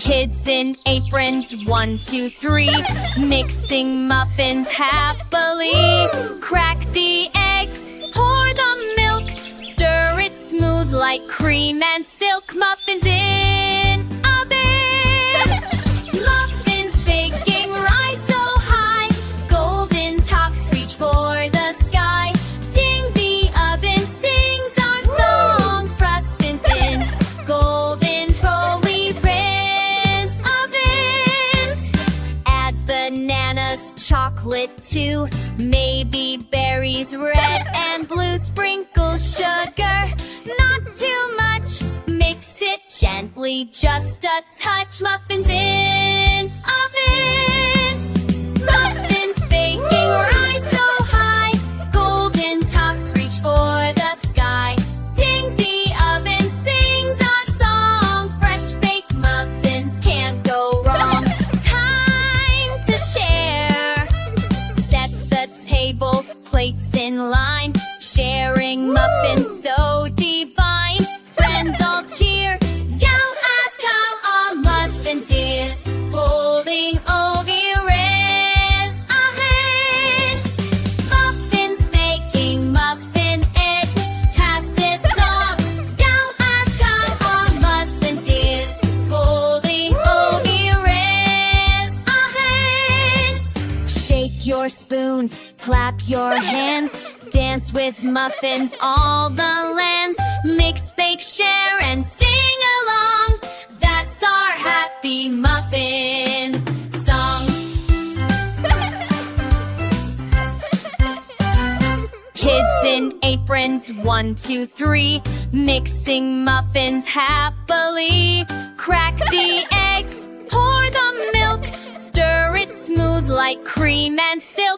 Kids in aprons, 1, 2, 3, mixing muffins happily. Crack the eggs, pour the milk, stir it smooth like cream and silk. Muffins in oven. Muffins baking, rise so high, golden tops reach for the sky. Ding, the oven sings our song, frustins in golden trolley rims. Ovens, add bananas, chocolate too, maybe berries, red and blue. Sprinkle sugar, not too much, mix it gently, just a touch. Muffins in oven. Muffins baking, rise so high, golden tops reach for the sky. Ding, the oven sings our song, fresh baked muffins can't go wrong. Time to share, set the table, plates in line, sharing muffins so divine. Friends all cheer, yell, ask how a muffin is, holding all here is a hands. Muffins baking, muffin egg, tasses song, down, ask how a muffin is, holding all here is a hands. Shake your spoons, clap your hands, dance with muffins all the lands. Mix, bake, share, and sing along, that's our happy muffin song. Kids in aprons, 1, 2, 3, mixing muffins happily. Crack the eggs, pour the milk, stir it smooth like cream and silk.